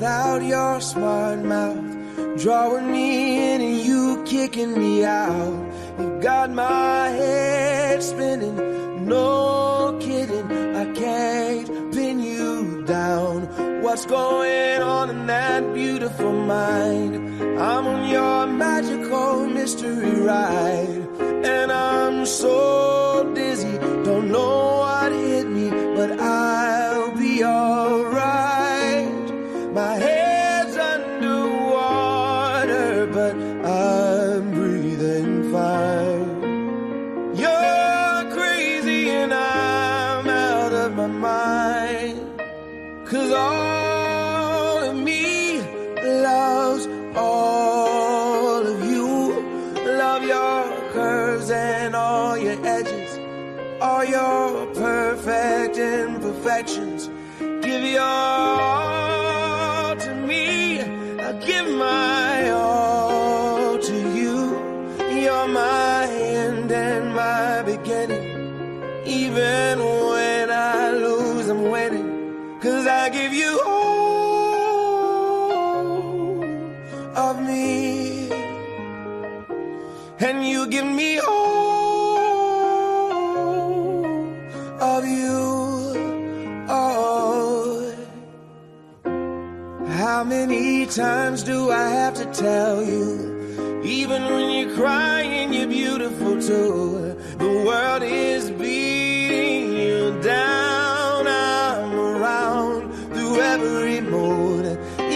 without your smart mouth, drawing me in and you kicking me out. You got my head spinning, no kidding, I can't pin you down. What's going on in that beautiful mind? I'm on your magical mystery ride, and I'm so dizzy, don't know what hit me, but I'll be alright. My head's underwater, but I'm breathing fine. You're crazy and I'm out of my mind, 'cause all of me loves all of you. Love your curves and all your edges, all your perfect imperfections. Give your all to me, I'll give my all to you. You're my end and my beginning. Even when I lose, I'm winning, 'cause I give you all of me, and you give me all of you. Oh, how many times do I have to tell you? Even when you're crying, you're beautiful too. The world is beating you down. I'm around through every mood.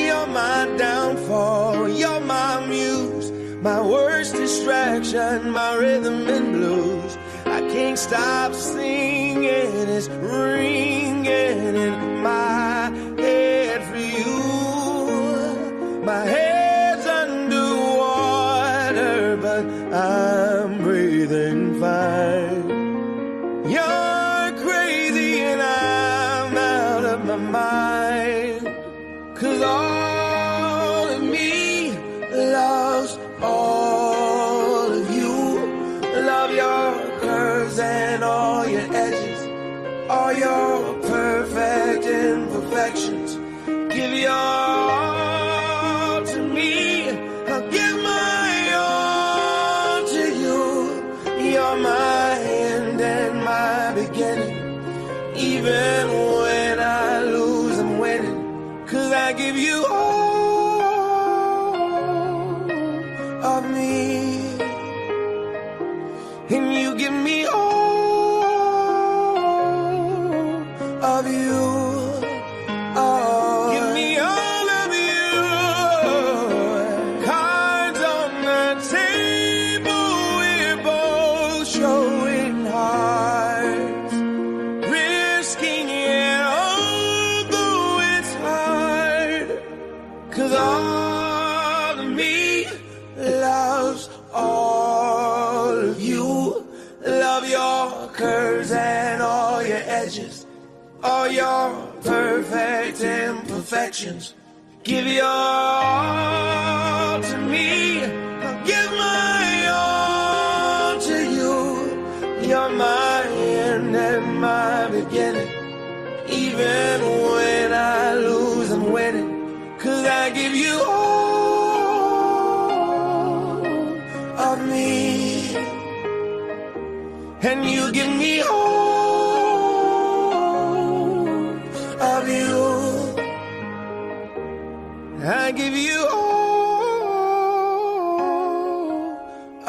You're my downfall, you're my muse, my worst distraction, my rhythm and blues. I can't stop singing, it's ringing in my head for you. My head's underwater, but I'm breathing fine. You're crazy and I'm out of my mind, 'cause all of me loves all of you. Love your curves and all your edges, all your perfect imperfections. Give your all to me, I'll give my all to you. You're my end and my beginning. Even when I lose, I'm winning, 'cause I give you all of me, and you give me all of you. Oh, give me all of you. Cards on the table, we're both showing hearts, risking it although it's hard, 'cause all of me loves all of you. Love your curves and all your edges, all your perfect imperfections. Give your all to me, I'll give my all to you. You're my end and my beginning. Even when I lose, I'm winning, 'cause I give you all of me, and you give me all of you. I give you all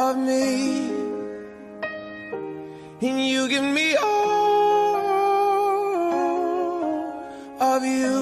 of me, and you give me all of you.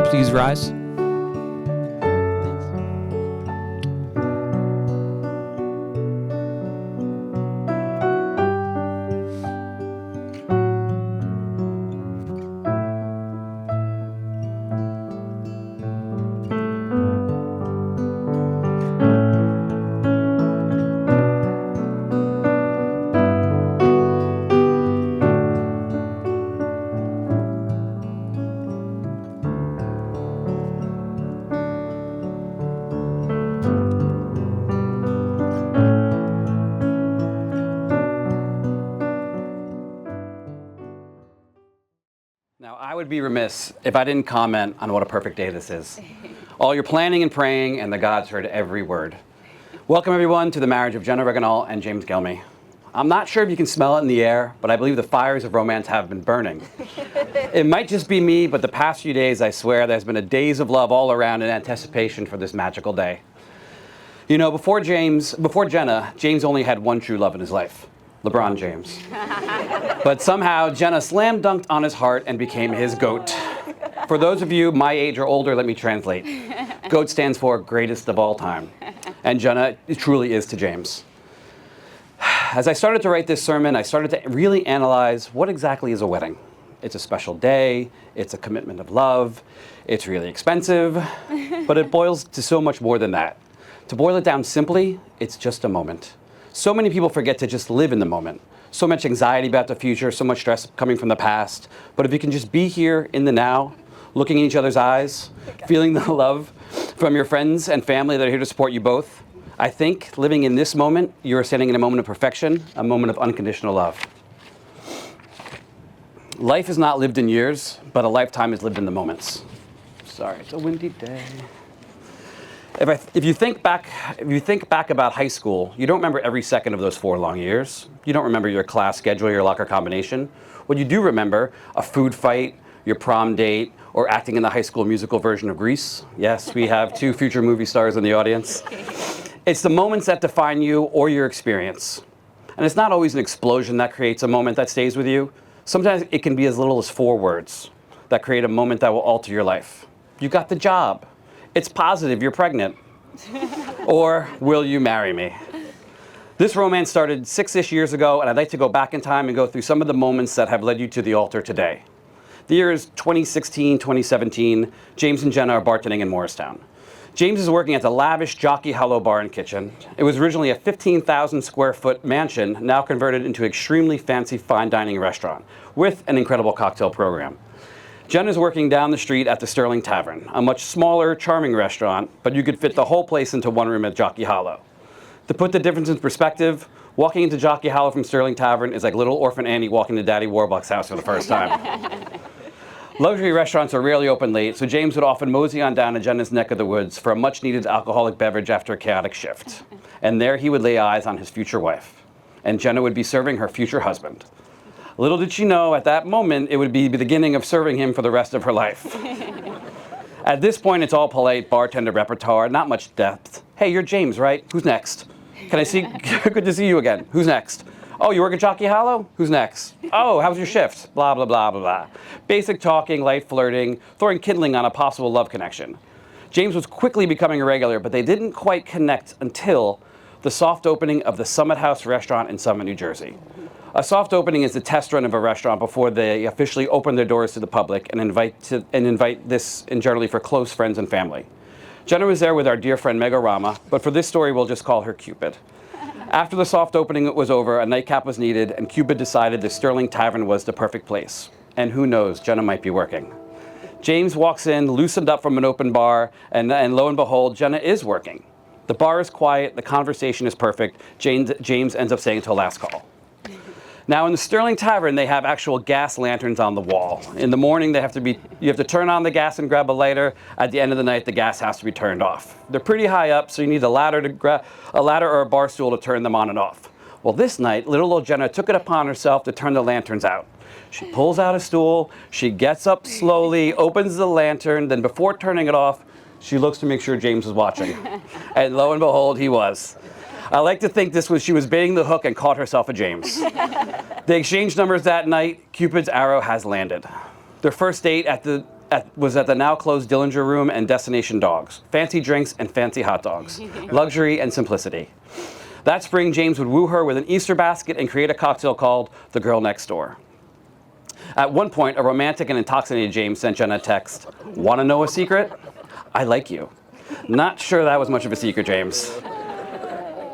please rise? Now, I would be remiss if I didn't comment on what a perfect day this is. All your planning and praying, and the gods heard every word. Welcome, everyone, to the marriage of Jenna Reganal and James Gelmy. I'm not sure if you can smell it in the air, but I believe the fires of romance have been burning. It might just be me, but the past few days, I swear, there's been a daze of love all around in anticipation for this magical day. You know, before Jenna, James only had one true love in his life. LeBron James. But somehow, Jenna slam dunked on his heart and became his GOAT. For those of you my age or older, let me translate. GOAT stands for greatest of all time. And Jenna truly is to James. As I started to write this sermon, I started to really analyze what exactly is a wedding. It's a special day, it's a commitment of love, it's really expensive, but it boils to so much more than that. To boil it down simply, it's just a moment. So many people forget to just live in the moment. So much anxiety about the future, so much stress coming from the past. But if you can just be here in the now, looking in each other's eyes, feeling the love from your friends and family that are here to support you both, I think living in this moment, you're standing in a moment of perfection, a moment of unconditional love. Life is not lived in years, but a lifetime is lived in the moments. Sorry, it's a windy day. If you think back about high school, you don't remember every second of those 4 long years. You don't remember your class schedule, your locker combination. What you do remember, a food fight, your prom date, or acting in the High School Musical version of Grease. Yes, we have 2 future movie stars in the audience. It's the moments that define you or your experience. And it's not always an explosion that creates a moment that stays with you. Sometimes it can be as little as 4 words that create a moment that will alter your life. You got the job. It's positive, you're pregnant. Or, will you marry me? This romance started 6-ish years ago, and I'd like to go back in time and go through some of the moments that have led you to the altar today. The year is 2016, 2017. James and Jenna are bartending in Morristown. James is working at the lavish Jockey Hollow Bar and Kitchen. It was originally a 15,000 square foot mansion, now converted into an extremely fancy fine dining restaurant with an incredible cocktail program. Jen is working down the street at the Sterling Tavern, a much smaller, charming restaurant, but you could fit the whole place into one room at Jockey Hollow. To put the difference in perspective, walking into Jockey Hollow from Sterling Tavern is like little orphan Annie walking to Daddy Warbucks' house for the first time. Luxury restaurants are rarely open late, so James would often mosey on down to Jenna's neck of the woods for a much-needed alcoholic beverage after a chaotic shift. And there he would lay eyes on his future wife, and Jenna would be serving her future husband. Little did she know, at that moment, it would be the beginning of serving him for the rest of her life. At this point, it's all polite bartender repertoire, not much depth. Hey, you're James, right? Who's next? Can I see? Good to see you again. Who's next? Oh, you work at Jockey Hollow? Who's next? Oh, how's your shift? Blah, blah, blah, blah, blah. Basic talking, light flirting, throwing kindling on a possible love connection. James was quickly becoming a regular, but they didn't quite connect until the soft opening of the Summit House restaurant in Summit, New Jersey. A soft opening is the test run of a restaurant before they officially open their doors to the public and invite this in generally for close friends and family. Jenna was there with our dear friend Meg Rama, but for this story we'll just call her Cupid. After the soft opening was over, a nightcap was needed, and Cupid decided the Sterling Tavern was the perfect place. And who knows, Jenna might be working. James walks in, loosened up from an open bar, and lo and behold, Jenna is working. The bar is quiet, the conversation is perfect. James ends up saying to a last call. Now in the Sterling Tavern, they have actual gas lanterns on the wall. In the morning, you have to turn on the gas and grab a lighter. At the end of the night, the gas has to be turned off. They're pretty high up, so you need a ladder or a bar stool to turn them on and off. Well, this night, little old Jenna took it upon herself to turn the lanterns out. She pulls out a stool, she gets up slowly, opens the lantern, then before turning it off, she looks to make sure James was watching. And lo and behold, he was. I like to think she was baiting the hook and caught herself a James. They exchanged numbers that night. Cupid's arrow has landed. Their first date at the was at the now closed Dillinger Room and Destination Dogs. Fancy drinks and fancy hot dogs. Luxury and simplicity. That spring, James would woo her with an Easter basket and create a cocktail called The Girl Next Door. At one point, a romantic and intoxicated James sent Jenna a text, "Want to know a secret? I like you." Not sure that was much of a secret, James.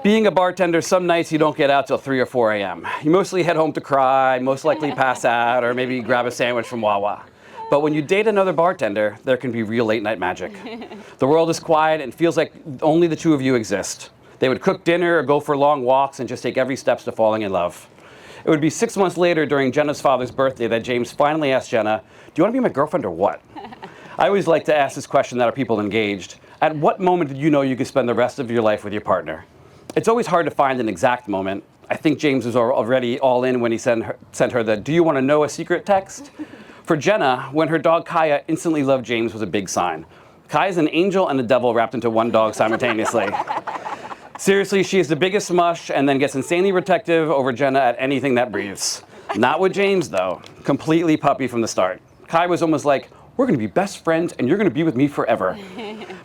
Being a bartender, some nights you don't get out till 3 or 4 a.m. You mostly head home to cry, most likely pass out, or maybe grab a sandwich from Wawa. But when you date another bartender, there can be real late night magic. The world is quiet and feels like only the two of you exist. They would cook dinner or go for long walks and just take every step to falling in love. It would be 6 months later during Jenna's father's birthday that James finally asked Jenna, "Do you want to be my girlfriend or what?" I always like to ask this question that are people engaged. At what moment did you know you could spend the rest of your life with your partner? It's always hard to find an exact moment. I think James was already all in when he sent her the "Do you want to know a secret?" text. For Jenna, when her dog Kaya instantly loved James was a big sign. Kaya's an angel and a devil wrapped into one dog simultaneously. Seriously, she is the biggest mush and then gets insanely protective over Jenna at anything that breathes. Not with James, though. Completely puppy from the start. Kai was almost like, "We're going to be best friends and you're going to be with me forever."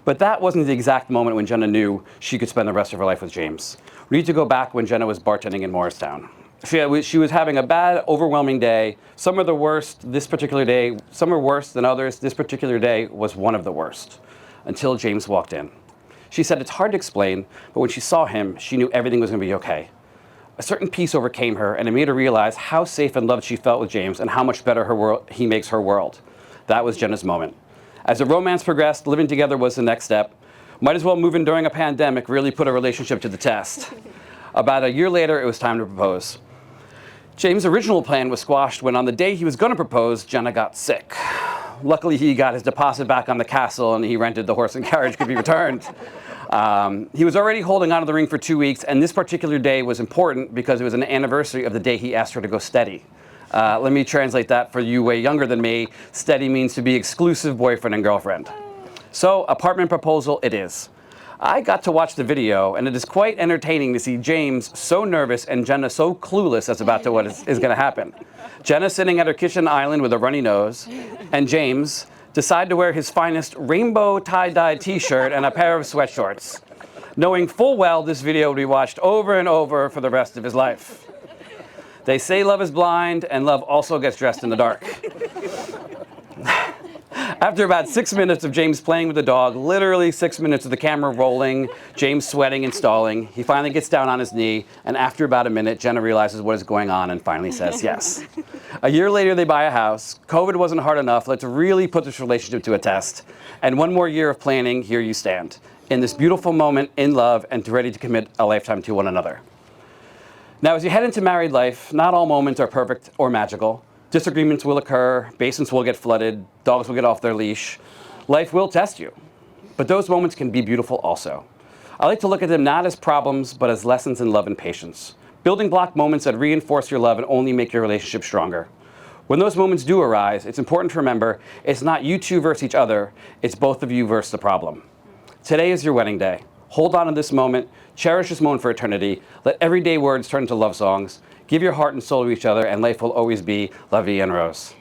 But that wasn't the exact moment when Jenna knew she could spend the rest of her life with James. We need to go back when Jenna was bartending in Morristown. She was having a bad, overwhelming day. Some are the worst this particular day. Some are worse than others. This particular day was one of the worst. Until James walked in. She said it's hard to explain, but when she saw him, she knew everything was going to be okay. A certain peace overcame her, and it made her realize how safe and loved she felt with James and how much better he makes her world. That was Jenna's moment. As the romance progressed, living together was the next step. Might as well move in during a pandemic really put a relationship to the test. About a year later, it was time to propose. James' original plan was squashed when on the day he was going to propose, Jenna got sick. Luckily, he got his deposit back on the castle and he rented the horse and carriage could be returned. He was already holding on to the ring for 2 weeks, and this particular day was important because it was an anniversary of the day he asked her to go steady. Let me translate that for you way younger than me. Steady means to be exclusive boyfriend and girlfriend. So, apartment proposal it is. I got to watch the video, and it is quite entertaining to see James so nervous and Jenna so clueless as about to what is going to happen. Jenna sitting at her kitchen island with a runny nose, and James decide to wear his finest rainbow tie-dye t-shirt and a pair of sweatshorts, knowing full well this video will be watched over and over for the rest of his life. They say love is blind, and love also gets dressed in the dark. After about 6 minutes of James playing with the dog, literally 6 minutes of the camera rolling, James sweating and stalling, he finally gets down on his knee, and after about a minute, Jenna realizes what is going on and finally says yes. A year later, they buy a house. COVID wasn't hard enough. Let's really put this relationship to a test. And one more year of planning, here you stand, in this beautiful moment, in love, and ready to commit a lifetime to one another. Now, as you head into married life, not all moments are perfect or magical. Disagreements will occur, basements will get flooded, dogs will get off their leash. Life will test you. But those moments can be beautiful also. I like to look at them not as problems, but as lessons in love and patience. Building block moments that reinforce your love and only make your relationship stronger. When those moments do arise, it's important to remember it's not you two versus each other, it's both of you versus the problem. Today is your wedding day. Hold on to this moment, cherish this moment for eternity, let everyday words turn into love songs. Give your heart and soul to each other, and life will always be La Vie en Rose.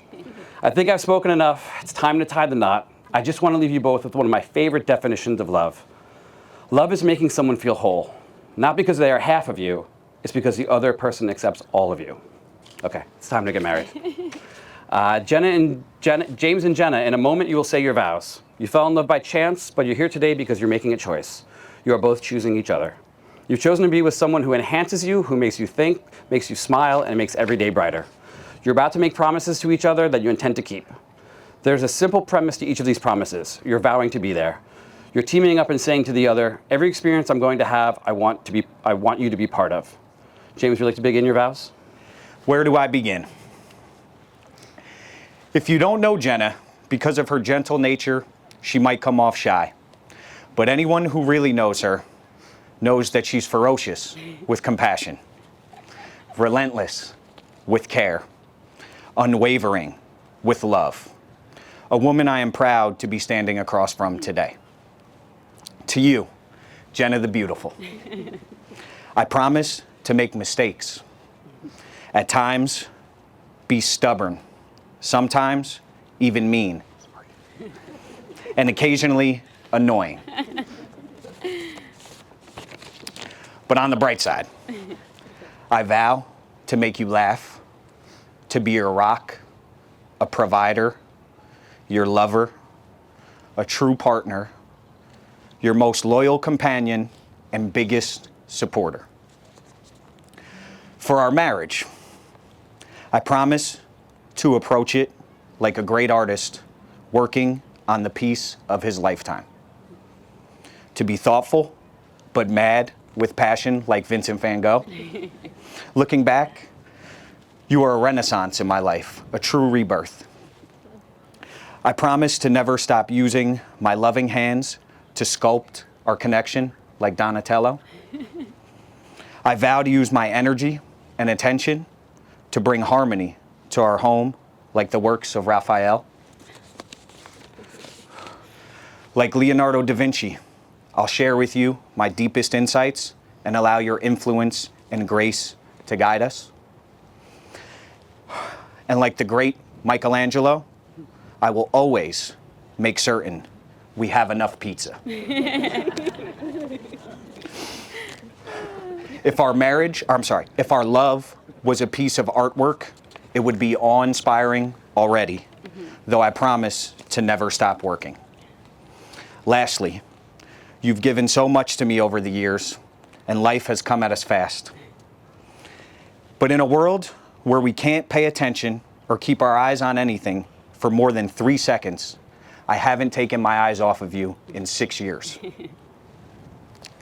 I think I've spoken enough. It's time to tie the knot. I just want to leave you both with one of my favorite definitions of love. Love is making someone feel whole. Not because they are half of you, it's because the other person accepts all of you. Okay, it's time to get married. James and Jenna, in a moment you will say your vows. You fell in love by chance, but you're here today because you're making a choice. You are both choosing each other. You've chosen to be with someone who enhances you, who makes you think, makes you smile, and makes every day brighter. You're about to make promises to each other that you intend to keep. There's a simple premise to each of these promises. You're vowing to be there. You're teaming up and saying to the other, every experience I'm going to have, I want you to be part of. James, would you like to begin your vows? Where do I begin? If you don't know Jenna, because of her gentle nature, she might come off shy. But anyone who really knows her knows that she's ferocious with compassion, relentless with care, unwavering with love. A woman I am proud to be standing across from today. To you, Jenna the Beautiful, I promise to make mistakes. At times, be stubborn, sometimes even mean. and occasionally annoying. But on the bright side, I vow to make you laugh, to be your rock, a provider, your lover, a true partner, your most loyal companion, and biggest supporter. For our marriage, I promise to approach it like a great artist working on the piece of his lifetime. To be thoughtful, but mad with passion like Vincent van Gogh. Looking back, you are a renaissance in my life, a true rebirth. I promise to never stop using my loving hands to sculpt our connection like Donatello. I vow to use my energy and attention to bring harmony to our home like the works of Raphael. Like Leonardo da Vinci, I'll share with you my deepest insights and allow your influence and grace to guide us. And like the great Michelangelo, I will always make certain we have enough pizza. If our love was a piece of artwork, it would be awe-inspiring already, though I promise to never stop working. Lastly, you've given so much to me over the years, and life has come at us fast. But in a world where we can't pay attention or keep our eyes on anything for more than 3 seconds, I haven't taken my eyes off of you in 6 years.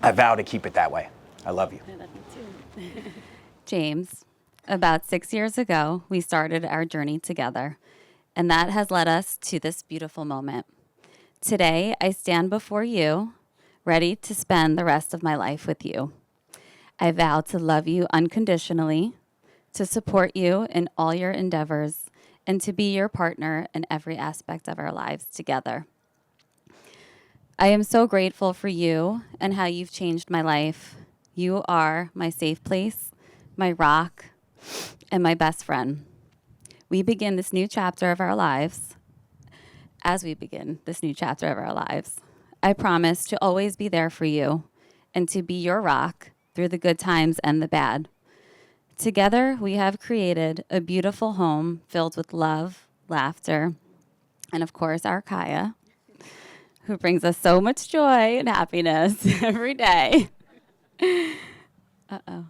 I vow to keep it that way. I love you. I love you too. James, about 6 years ago, we started our journey together, and that has led us to this beautiful moment. Today, I stand before you, ready to spend the rest of my life with you. I vow to love you unconditionally, to support you in all your endeavors, and to be your partner in every aspect of our lives together. I am so grateful for you and how you've changed my life. You are my safe place, my rock, and my best friend. We begin this new chapter of our lives. As we begin this new chapter of our lives, I promise to always be there for you and to be your rock through the good times and the bad. Together, we have created a beautiful home filled with love, laughter, and of course, our Kaya, who brings us so much joy and happiness every day. Uh-oh.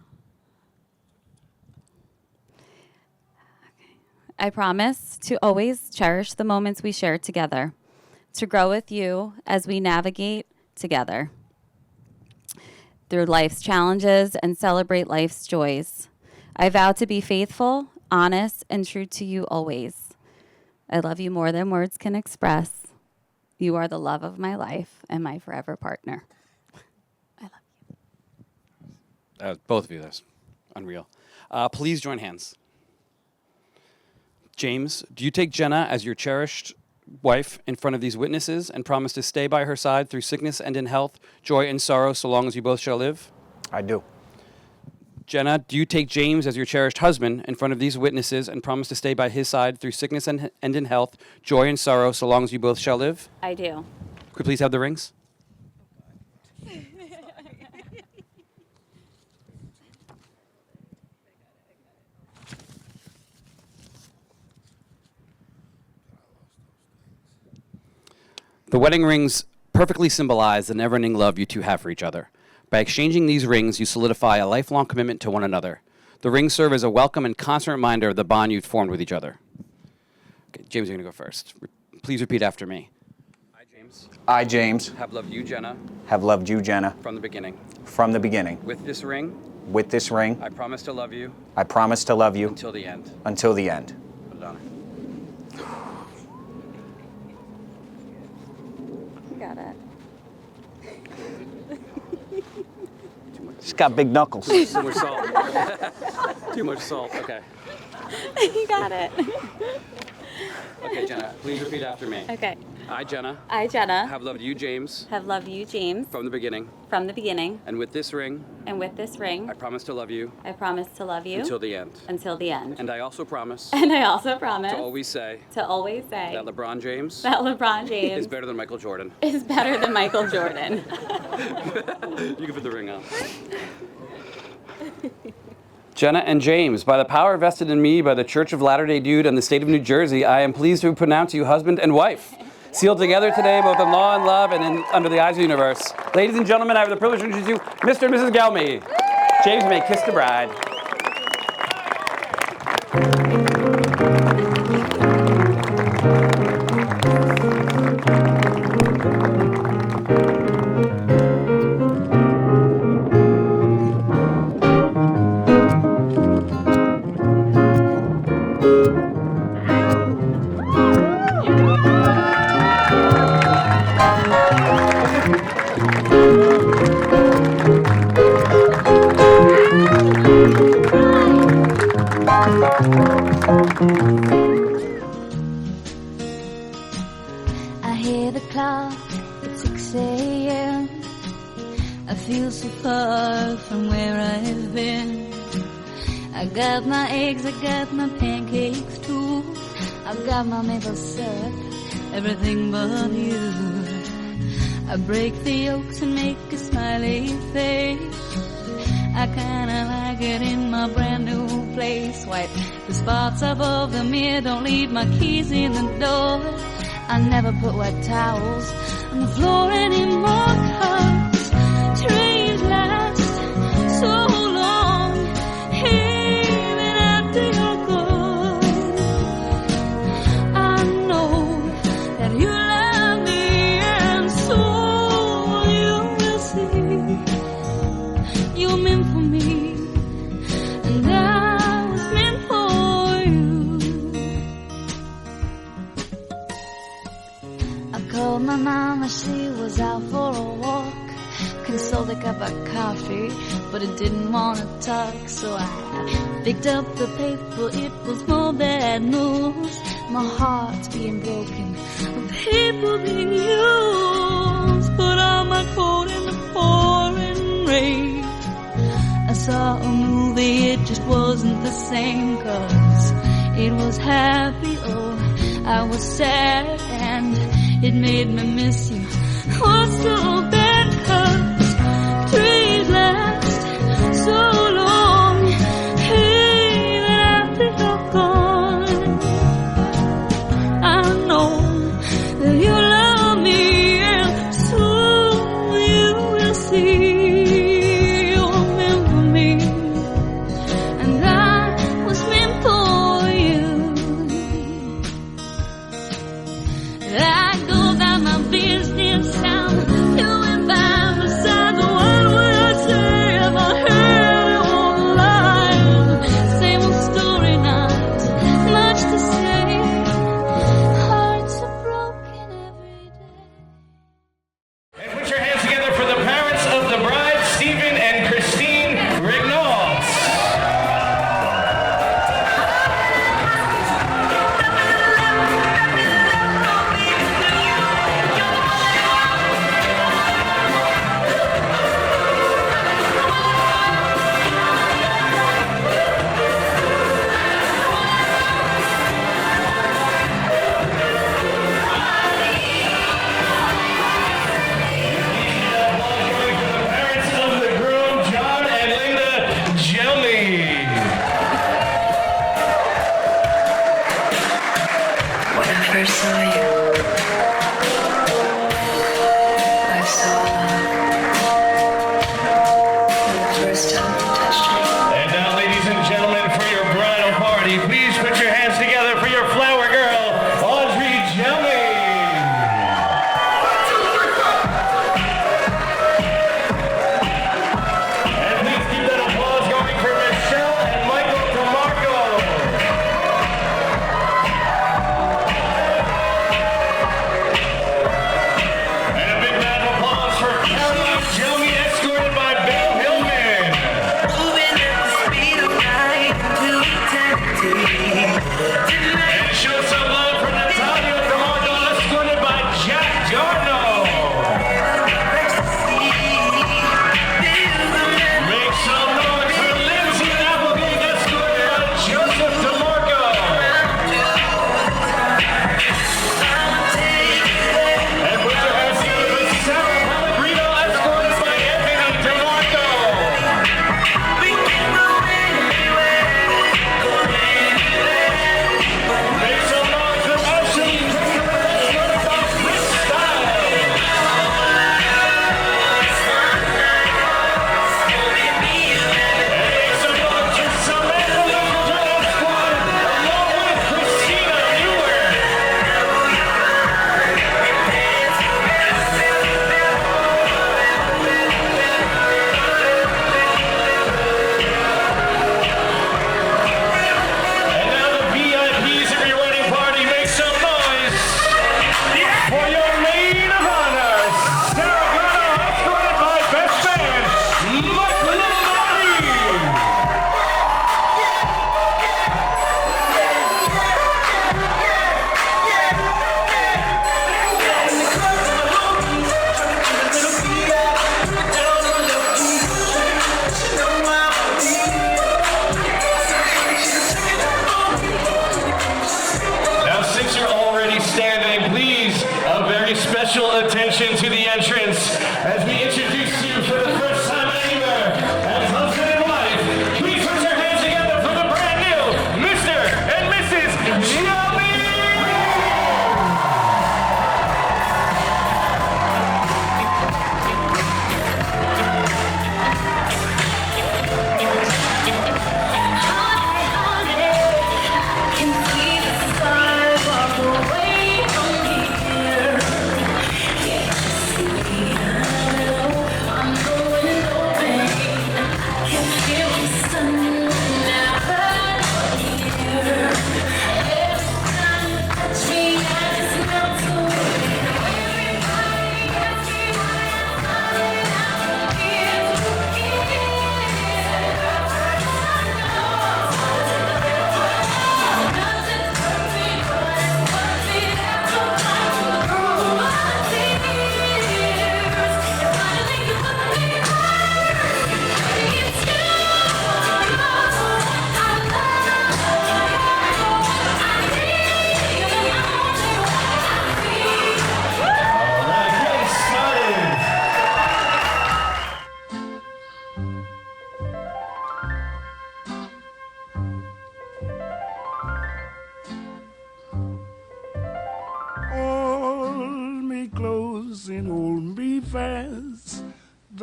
I promise to always cherish the moments we share together, to grow with you as we navigate together through life's challenges and celebrate life's joys. I vow to be faithful, honest, and true to you always. I love you more than words can express. You are the love of my life and my forever partner. I love you. Both of you, that's unreal. Please join hands. James, do you take Jenna as your cherished wife in front of these witnesses and promise to stay by her side through sickness and in health, joy and sorrow, so long as you both shall live? I do. Jenna, do you take James as your cherished husband in front of these witnesses and promise to stay by his side through sickness and in health, joy and sorrow, so long as you both shall live? I do. Could we please have the rings? The wedding rings perfectly symbolize the never-ending love you two have for each other. By exchanging these rings, you solidify a lifelong commitment to one another. The rings serve as a welcome and constant reminder of the bond you've formed with each other. Okay, James, you're going to go first. Please repeat after me. I, James. I, James, Have loved you, Jenna. have loved you, Jenna, From the beginning. from the beginning. With this ring, With this ring, I promise to love you I promise to love you until the end. until the end. Put it on her. You got it. She's got big knuckles. Too much salt. Too much salt. Okay. You got it. Okay, Jenna, please repeat after me. Okay. I, Jenna, I, Jenna, have loved you, James, have loved you, James, from the beginning. from the beginning. And with this ring, And with this ring, I promise to love you I promise to love you until the end. until the end. And I also promise And I also promise to always say to always say that LeBron James that LeBron James is better than Michael Jordan. is better than Michael Jordan. You can put the ring on. Jenna and James, by the power vested in me by the Church of Latter-day Dude and the state of New Jersey, I am pleased to pronounce you husband and wife, sealed together today both in law and love and under the eyes of the universe. Ladies and gentlemen, I have the privilege to introduce you Mr. and Mrs. Gelmy. James may kiss the bride. I hear the clock at 6 a.m. I feel so far from where I've been. I got my eggs, I got my pancakes too. I've got my maple syrup, everything but you. I break the yolks and make a smiley face. I kinda like it in my brand new place. Wipe the spots above the mirror, don't leave my keys in the door. I never put wet towels on the floor anymore, 'cause dreams last so long, even after you're gone. I know that you love me, and so you will see. You're meant for me, and I was meant for you. I called my mama, she was out for a walk. Consoled a cup of coffee, but it didn't want to talk. So I picked up the paper, it was more bad news. My heart's being broken, the people being used. Put on my coat in the pouring rain. I saw a movie, it just wasn't the same, 'cause it was happy, oh, I was sad, and it made me miss you. What's so bad, 'cause dreams last so long, even after you're gone. I know that you love me, and soon you will see. You're meant for me, and I was meant for you. I go about my business town, you went by my side. What would I say if I heard it all alive? Same old story, not much to say. Hearts are broken every day. And put your hands together for the parents of the bride, Stephen and Christine Rignolds. Parents of the groom, John and Linda Jelmy. When I first saw you, I saw love. And the first time you touched me, And now, ladies and gentlemen, for your bridal party, please put your hands together for your flower girl, Audrey Jelmy. And please keep that applause going for Michelle and Michael DeMarco. And a big round of applause for Caroline Jelmy, escorted by Bill Hillman. moving at the speed of light into eternity. And show some love for Natalia DeMarco, escorted by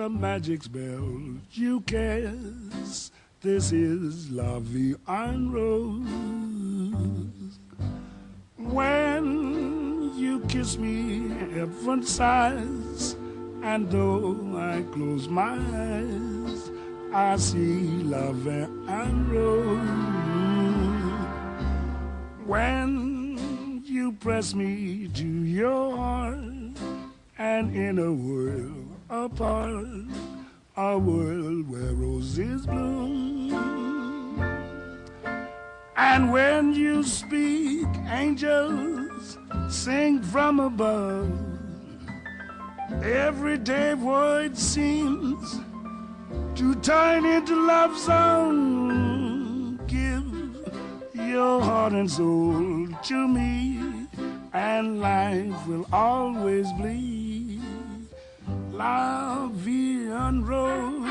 the magic spell you cast. This is La Vie en Rose. When you kiss me, heaven sighs, and though I close my eyes, I see La Vie en Rose. When you press me to your heart, and in a world apart, a world where roses bloom. And when you speak, angels sing from above. Everyday void seems to turn into love song. Give your heart and soul to me, and life will always be La Vie en Rose.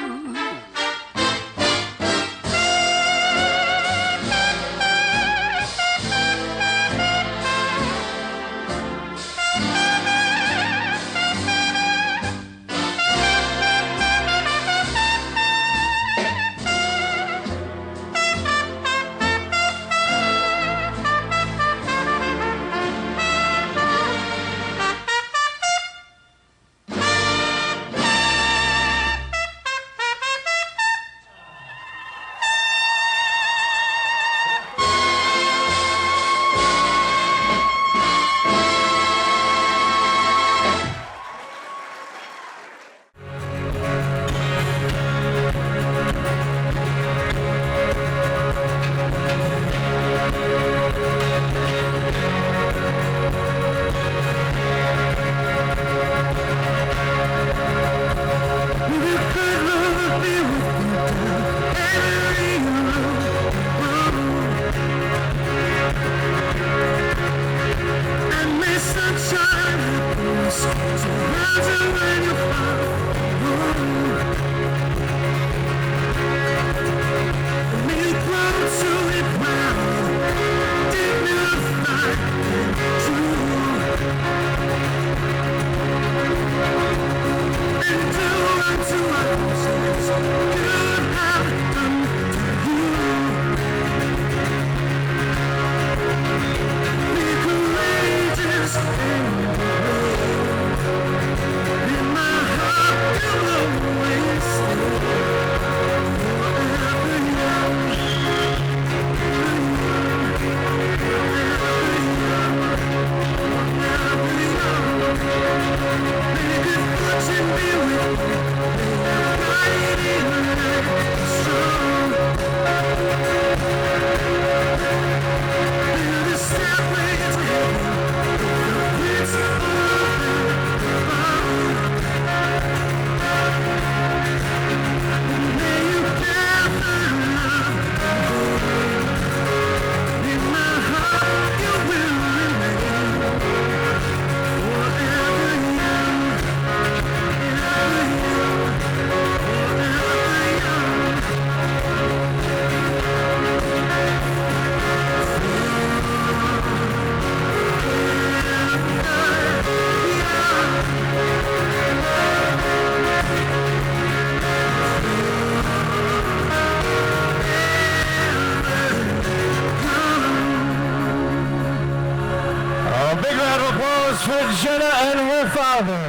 For Jenna and her father.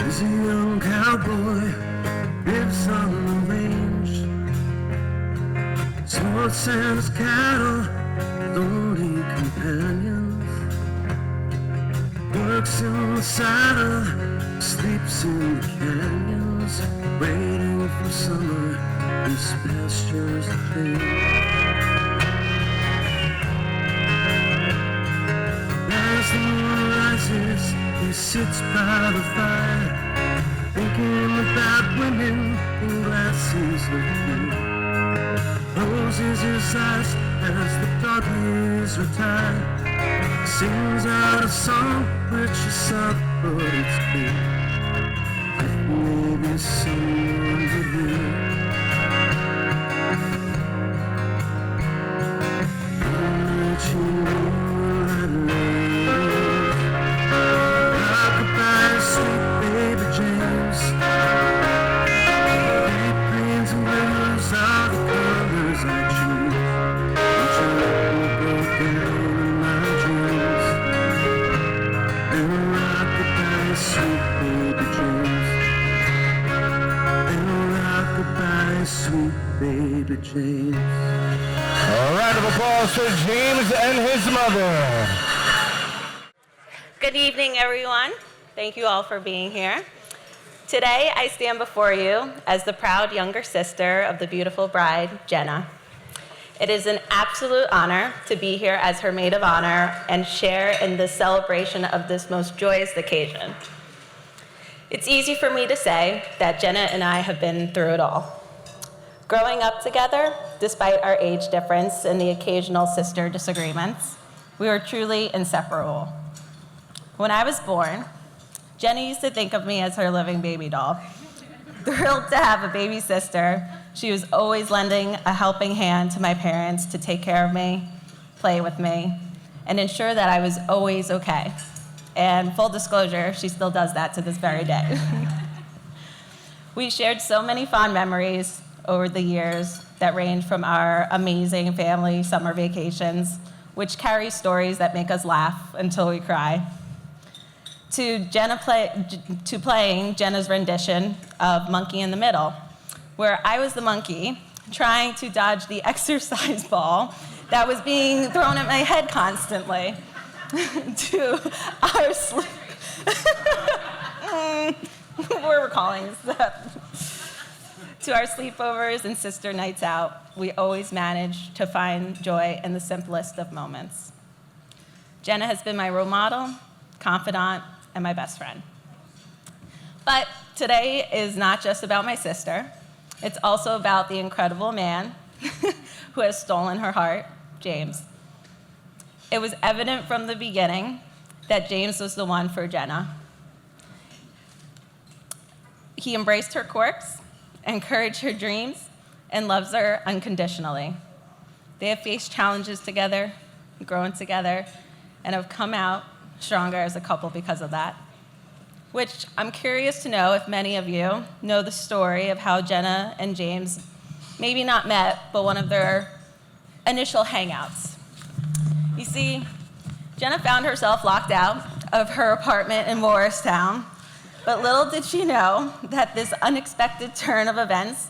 He's a young cowboy, lives on the range. Sports and his cattle, lonely companions. Works in the saddle, sleeps in the canyons, waiting for summer, his pastures clean. As the moon rises, he sits by the fire, thinking about women in glasses of blue. Closes his eyes as the darkness retire, sings out a song which is soft but it's clear. If maybe someone would hear. Moonlight moonlight lane, rockabye sweet A round of applause for James and his mother. Good evening, everyone. Thank you all for being here. Today, I stand before you as the proud younger sister of the beautiful bride, Jenna. It is an absolute honor to be here as her maid of honor and share in the celebration of this most joyous occasion. It's easy for me to say that Jenna and I have been through it all. Growing up together, despite our age difference and the occasional sister disagreements, we were truly inseparable. When I was born, Jenna used to think of me as her living baby doll. Thrilled to have a baby sister, she was always lending a helping hand to my parents to take care of me, play with me, and ensure that I was always okay. And full disclosure, she still does that to this very day. We shared so many fond memories over the years that range from our amazing family summer vacations, which carry stories that make us laugh until we cry, to playing Jenna's rendition of Monkey in the Middle, where I was the monkey trying to dodge the exercise ball that was being thrown at my head constantly, to our we're recalling stuff. To our sleepovers and sister nights out, we always managed to find joy in the simplest of moments. Jenna has been my role model, confidant, and my best friend. But today is not just about my sister. It's also about the incredible man who has stolen her heart, James. It was evident from the beginning that James was the one for Jenna. He embraced her quirks, encouraged her dreams, and loves her unconditionally. They have faced challenges together, grown together, and have come out stronger as a couple because of that. Which I'm curious to know if many of you know the story of how Jenna and James maybe not met, but one of their initial hangouts. You see, Jenna found herself locked out of her apartment in Morristown, but little did she know that this unexpected turn of events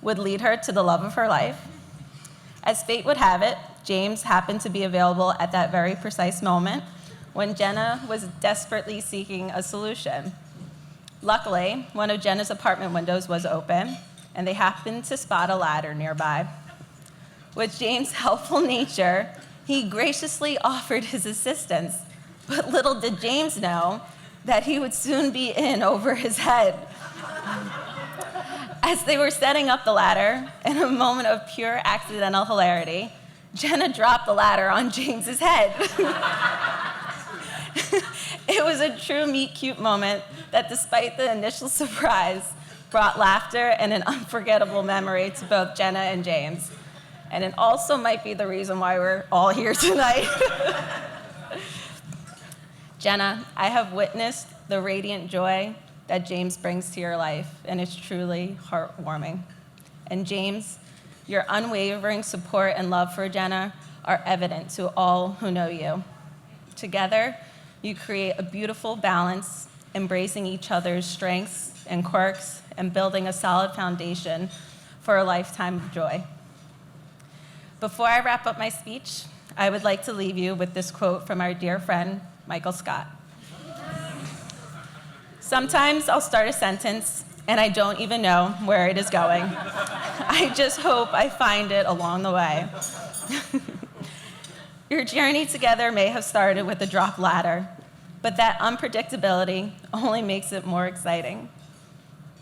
would lead her to the love of her life. As fate would have it, James happened to be available at that very precise moment when Jenna was desperately seeking a solution. Luckily, one of Jenna's apartment windows was open, and they happened to spot a ladder nearby. With James' helpful nature, he graciously offered his assistance, but little did James know that he would soon be in over his head. As they were setting up the ladder, in a moment of pure accidental hilarity, Jenna dropped the ladder on James's head. It was a true meet-cute moment that, despite the initial surprise, brought laughter and an unforgettable memory to both Jenna and James. And it also might be the reason why we're all here tonight. Jenna, I have witnessed the radiant joy that James brings to your life, and it's truly heartwarming. And James, your unwavering support and love for Jenna are evident to all who know you. Together, you create a beautiful balance, embracing each other's strengths and quirks and building a solid foundation for a lifetime of joy. Before I wrap up my speech, I would like to leave you with this quote from our dear friend, Michael Scott. Sometimes I'll start a sentence and I don't even know where it is going. I just hope I find it along the way. Your journey together may have started with a drop ladder, but that unpredictability only makes it more exciting.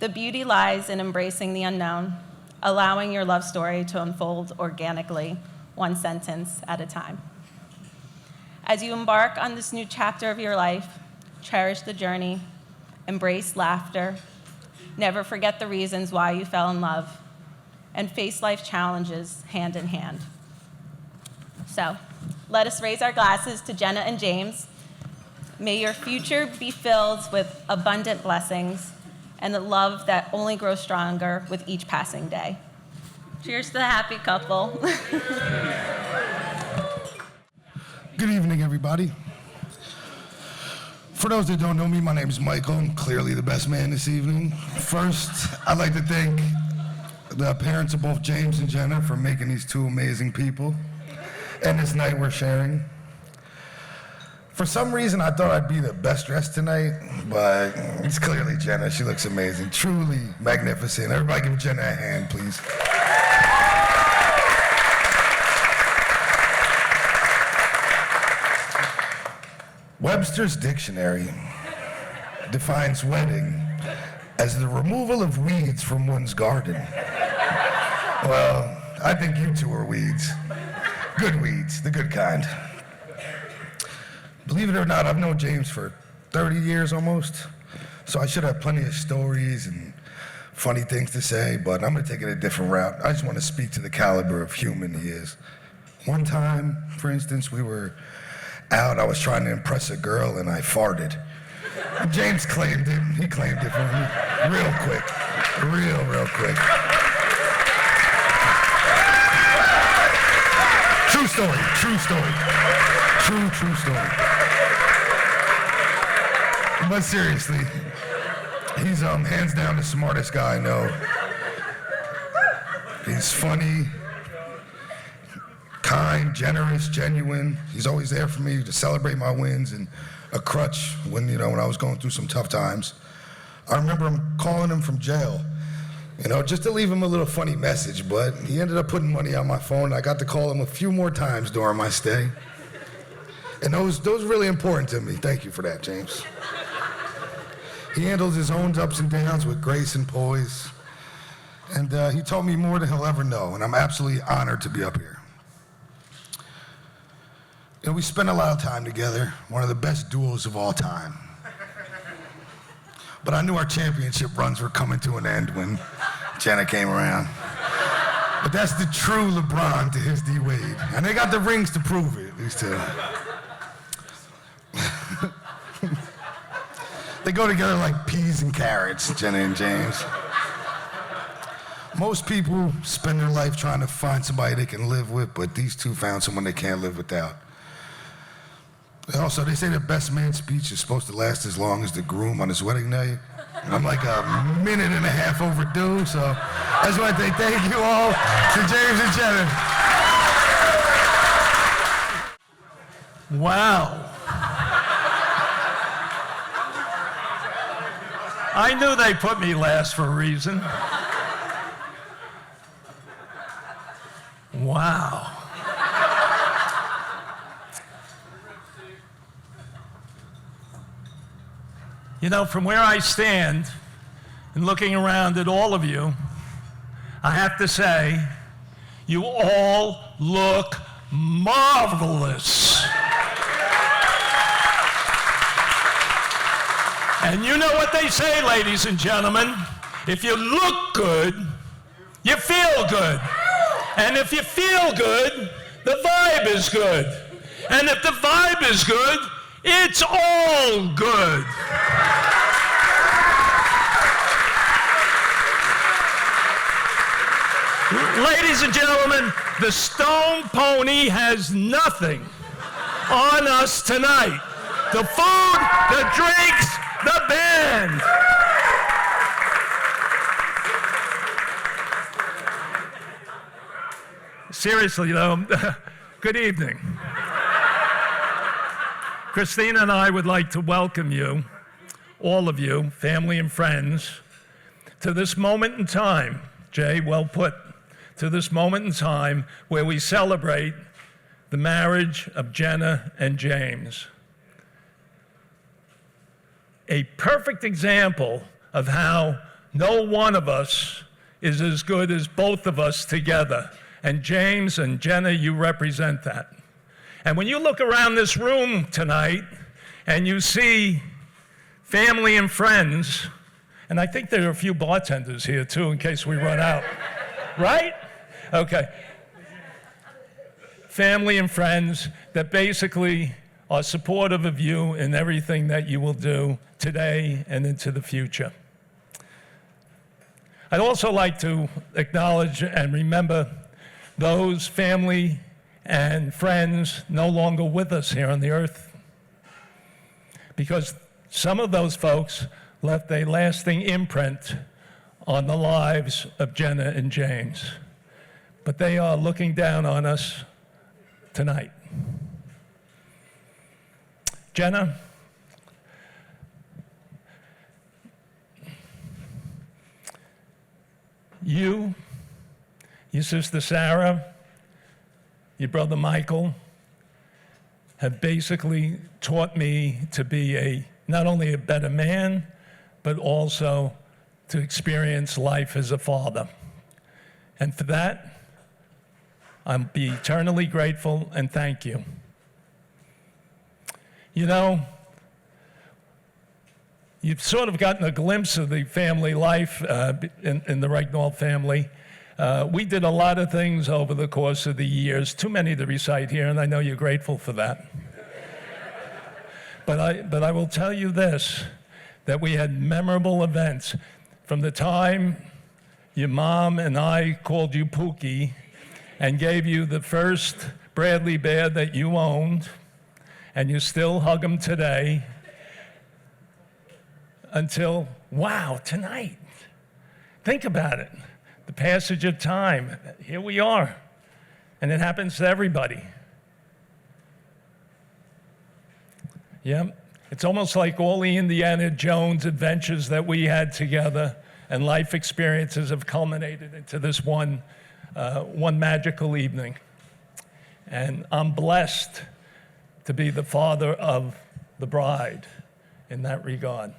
The beauty lies in embracing the unknown, allowing your love story to unfold organically, one sentence at a time. As you embark on this new chapter of your life, cherish the journey, embrace laughter, never forget the reasons why you fell in love, and face life challenges hand in hand. So, let us raise our glasses to Jenna and James. May your future be filled with abundant blessings and the love that only grows stronger with each passing day. Cheers to the happy couple. Good evening, everybody. For those that don't know me, my name is Michael. I'm clearly the best man this evening. First, I'd like to thank the parents of both James and Jenna for making these two amazing people, and this night we're sharing. For some reason, I thought I'd be the best dressed tonight, but it's clearly Jenna. She looks amazing, truly magnificent. Everybody give Jenna a hand, please. Webster's Dictionary defines wedding as the removal of weeds from one's garden. Well, I think you two are weeds. Good weeds, the good kind. Believe it or not, I've known James for 30 years almost, so I should have plenty of stories and funny things to say, but I'm gonna take it a different route. I just want to speak to the caliber of human he is. One time, for instance, we were out, I was trying to impress a girl and I farted. James claimed it, he claimed it for me, real quick, real quick. True story, true story. True story. But seriously, he's hands down the smartest guy I know. He's funny, kind, generous, genuine. He's always there for me to celebrate my wins and a crutch when I was going through some tough times. I remember him calling him from jail, just to leave him a little funny message, but he ended up putting money on my phone and I got to call him a few more times during my stay. And those really important to me. Thank you for that, James. He handles his own ups and downs with grace and poise. And he taught me more than he'll ever know, and I'm absolutely honored to be up here. We spent a lot of time together, one of the best duos of all time. But I knew our championship runs were coming to an end when Jenna came around. But that's the true LeBron to his D Wade. And they got the rings to prove it, these two. They go together like peas and carrots, Jenna and James. Most people spend their life trying to find somebody they can live with, but these two found someone they can't live without. Also, they say the best man's speech is supposed to last as long as the groom on his wedding night. And I'm like a minute and a half overdue, so I just want to say thank you all to James and Jenna. Wow. I knew they put me last for a reason. Wow. From where I stand and looking around at all of you, I have to say, you all look marvelous. And you know what they say, ladies and gentlemen, if you look good, you feel good. And if you feel good, the vibe is good. And if the vibe is good, it's all good. Ladies and gentlemen, the Stone Pony has nothing on us tonight. The food, the drinks, the band. Seriously, though, good evening. Christina and I would like to welcome you, all of you, family and friends, to this moment in time, Jay, well put, to this moment in time where we celebrate the marriage of Jenna and James. A perfect example of how no one of us is as good as both of us together. And James and Jenna, you represent that. And when you look around this room tonight and you see family and friends, and I think there are a few bartenders here too in case we run out, right? Okay. Family and friends that basically are supportive of you in everything that you will do today and into the future. I'd also like to acknowledge and remember those family and friends no longer with us here on the earth, because some of those folks left a lasting imprint on the lives of Jenna and James, but they are looking down on us tonight. Jenna, you, your sister Sarah, your brother Michael have basically taught me to be not only a better man, but also to experience life as a father. And for that, I'll be eternally grateful and thank you. You know, you've sort of gotten a glimpse of the family life in the Regnall family. We did a lot of things over the course of the years, too many to recite here, and I know you're grateful for that. But I will tell you this, that we had memorable events. From the time your mom and I called you Pookie and gave you the first Bradley bear that you owned, and you still hug him today, until, wow, tonight. Think about it. The passage of time. Here we are. And it happens to everybody. Yeah. It's almost like all the Indiana Jones adventures that we had together and life experiences have culminated into this one magical evening. And I'm blessed to be the father of the bride in that regard.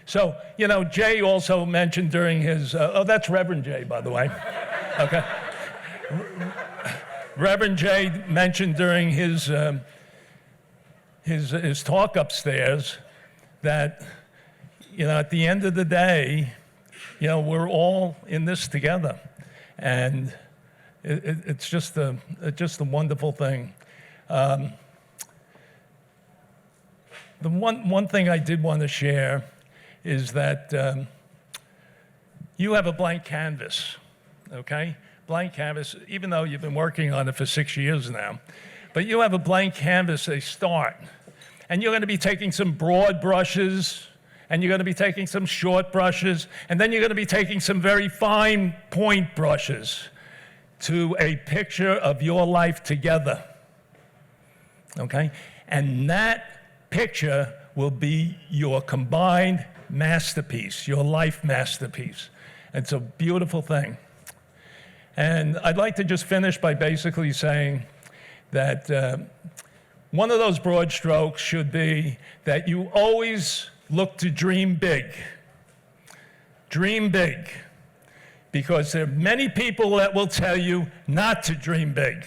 So, you know, Jay also mentioned during his, that's Reverend Jay, by the way. Okay. Reverend Jay mentioned during his talk upstairs that, you know, at the end of the day, you know, we're all in this together. And it's just a wonderful thing. The one thing I did want to share is that you have a blank canvas, okay? Blank canvas, even though you've been working on it for 6 years now. But you have a blank canvas, a start. And you're going to be taking some broad brushes, and you're going to be taking some short brushes, and then you're going to be taking some very fine point brushes to a picture of your life together, okay? And that picture will be your combined masterpiece, your life masterpiece. It's a beautiful thing. And I'd like to just finish by basically saying that one of those broad strokes should be that you always look to dream big. Dream big. Because there are many people that will tell you not to dream big.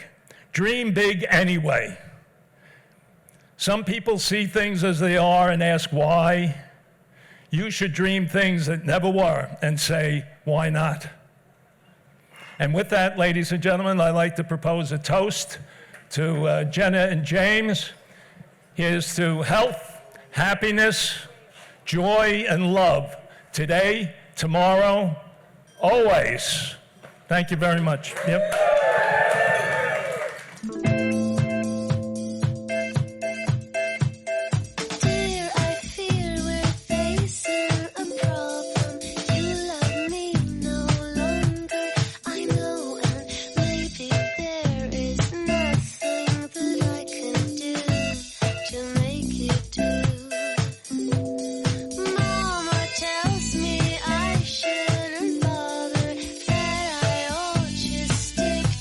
Dream big anyway. Some people see things as they are and ask why. You should dream things that never were and say, why not? And with that, ladies and gentlemen, I'd like to propose a toast to Jenna and James. Here's to health, happiness, joy, and love. Today, tomorrow, always. Thank you very much. Yep. Stick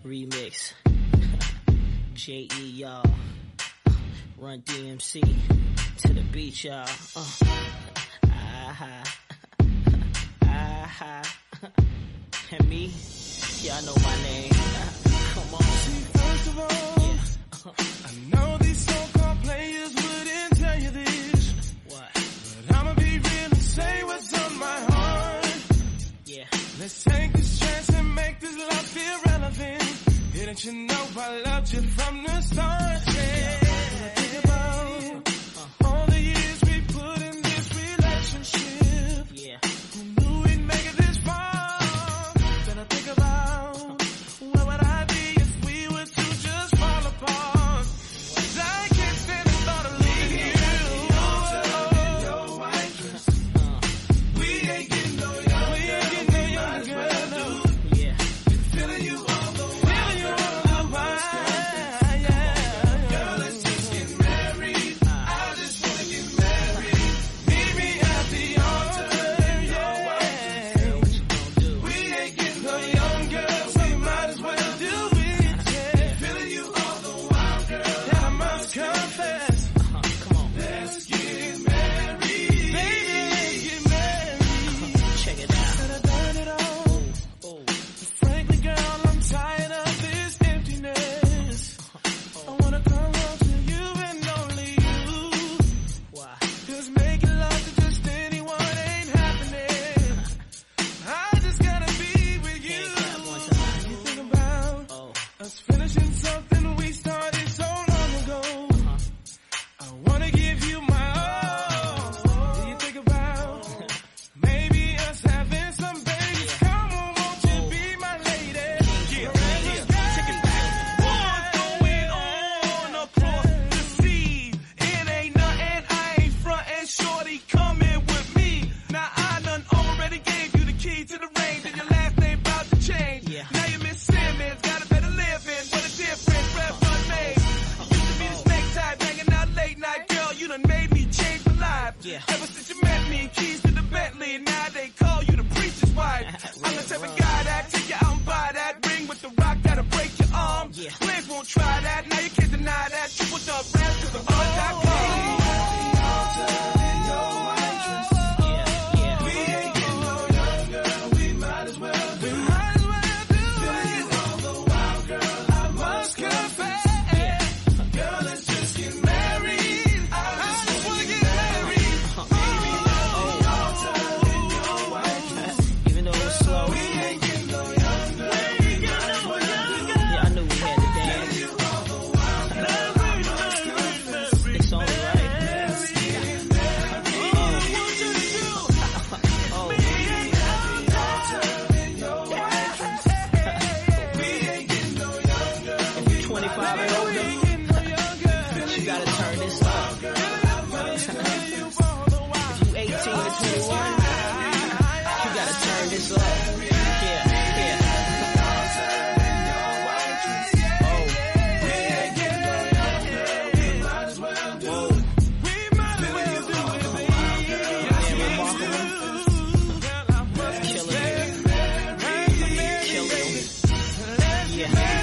remix. J.E. y'all. Run DMC to the beach, y'all. And me, y'all know my name. Come on. See, first of all, I know these so-called players wouldn't tell you this. What? But I'ma be real and say what's on my heart. Yeah. Let's take this chance and make this love feel relevant. Didn't you know I loved you from the start? Yeah. Think about all the years we put in this relationship. Yeah. Who knew we'd make it this far? Then I think about where would I be if we were to just fall apart? 'Cause I can't stand the thought of leaving you. We ain't getting no younger. We ain't getting no younger, girl. Yeah. Been feeling you all the while. Yeah. Girl, let's just get married. I just wanna get married. Meet me at the altar. Yeah. We ain't getting no younger, so we might as well do it. Yeah. Feeling you all the while, girl. And I must confess. Come on. Let's get married. Baby, let's get married. Check it out. Said I've done it all. Oh. Frankly, girl, I'm tired of this emptiness. I wanna come home to you and only you. Why? 'Cause making love to just anyone ain't happening. I just gotta be with you. Can't clap one time. You think about Oh. us finishing something we started so long ago. I wanna give you my all. Do you think about maybe us having some babies? Come on, won't you be my lady? Yeah. Check it back. What's going on across the sea? It ain't nothing, I ain't frontin', shorty, coming with me. Now I done already gave you the key to the range, and your last name about to change. Yeah. Now you Miss Simmons, got a better living, what a difference, Red Bud Maid. Used to be the snake type, hanging out late night, girl, you done made me change my life. Yeah. Ever since you met me, keys to the Bentley, now they call you the preacher's wife. I'm the type of guy that take you out and buy that ring with the rock that'll break your arm. Yeah. Flames won't try that, now you can't deny that. Triple dub rap to the bar.com. Yeah. Yeah. We ain't getting no younger, we might as well do it. Feeling you all the while, girl, I must confess. Girl, let's just get married. I just wanna get married. Baby, let's be all time in your white. Even though it's slow. We ain't getting no younger, we might as well do it. Yeah, I knew we had to dance. You all the while, girl, I must confess. It's only right. Let's get married. Oh. We ain't getting no younger. If you're 25 and older, you gotta turn this up. If you 18 to 21, you gotta turn this up. Yeah. Yeah.